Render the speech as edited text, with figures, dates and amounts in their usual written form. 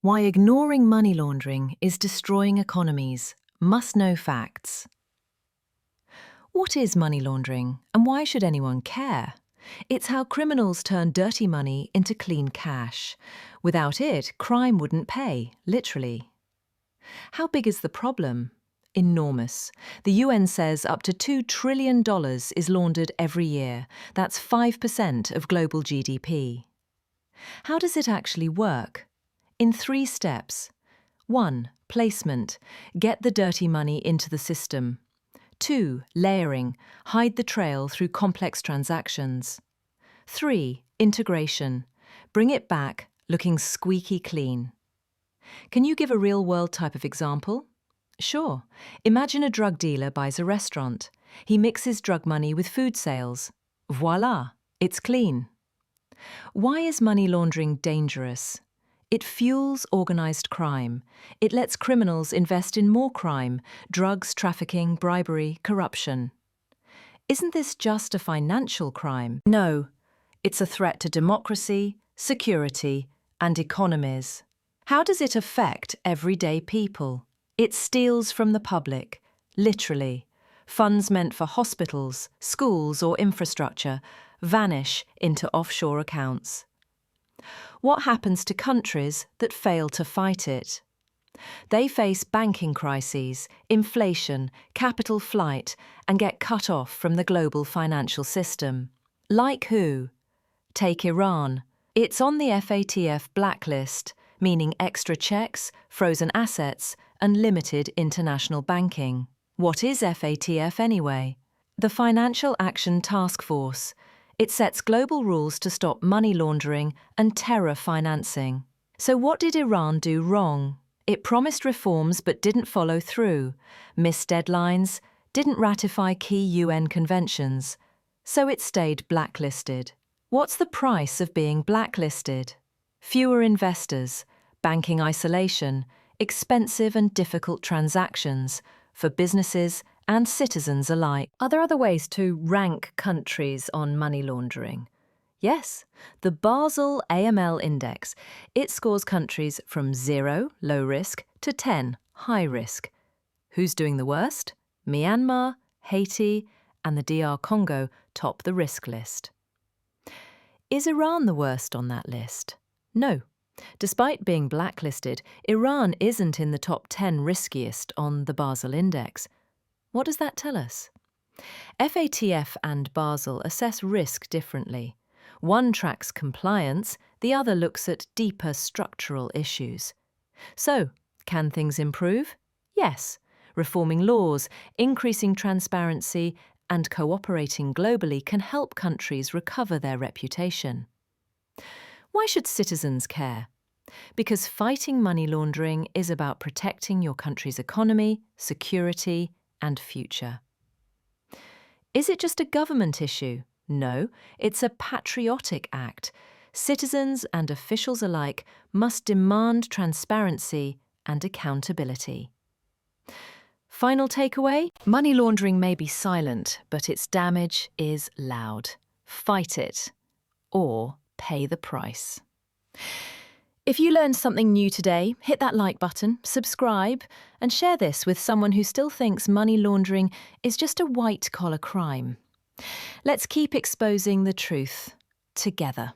Why ignoring money laundering is destroying economies. Must-know facts. What is money laundering, and why should anyone care? It's how criminals turn dirty money into clean cash. Without it, crime wouldn't pay, literally. How big is the problem? Enormous. The UN says up to $2 trillion is laundered every year. That's 5% of global GDP. How does it actually work? In 3 steps. 1. Placement. Get the dirty money into the system. 2. Layering. Hide the trail through complex transactions. 3. Integration. Bring it back, looking squeaky clean. Can you give a real-world type of example? Sure. Imagine a drug dealer buys a restaurant. He mixes drug money with food sales. Voila, it's clean. Why is money laundering dangerous? It fuels organised crime. It lets criminals invest in more crime, drugs, trafficking, bribery, corruption. Isn't this just a financial crime? No, it's a threat to democracy, security, and economies. How does it affect everyday people? It steals from the public, literally. Funds meant for hospitals, schools, or infrastructure vanish into offshore accounts. What happens to countries that fail to fight it? They face banking crises, inflation, capital flight, and get cut off from the global financial system. Like who? Take Iran. It's on the FATF blacklist, meaning extra checks, frozen assets, and limited international banking. What is FATF anyway? The Financial Action Task Force. It sets global rules to stop money laundering and terror financing. So what did Iran do wrong? It promised reforms but didn't follow through, missed deadlines, didn't ratify key UN conventions. So it stayed blacklisted. What's the price of being blacklisted? Fewer investors, banking isolation, expensive and difficult transactions for businesses and citizens alike. Are there other ways to rank countries on money laundering? Yes, the Basel AML Index. It scores countries from 0, low risk, to 10, high risk. Who's doing the worst? Myanmar, Haiti, and the DR Congo top the risk list. Is Iran the worst on that list? No. Despite being blacklisted, Iran isn't in the top 10 riskiest on the Basel Index. What does that tell us? FATF and Basel assess risk differently. One tracks compliance, the other looks at deeper structural issues. So, can things improve? Yes. Reforming laws, increasing transparency, and cooperating globally can help countries recover their reputation. Why should citizens care? Because fighting money laundering is about protecting your country's economy, security, and future. Is it just a government issue? No, it's a patriotic act. Citizens and officials alike must demand transparency and accountability. Final takeaway? Money laundering may be silent, but its damage is loud. Fight it, or pay the price. If you learned something new today, hit that like button, subscribe, and share this with someone who still thinks money laundering is just a white-collar crime. Let's keep exposing the truth together.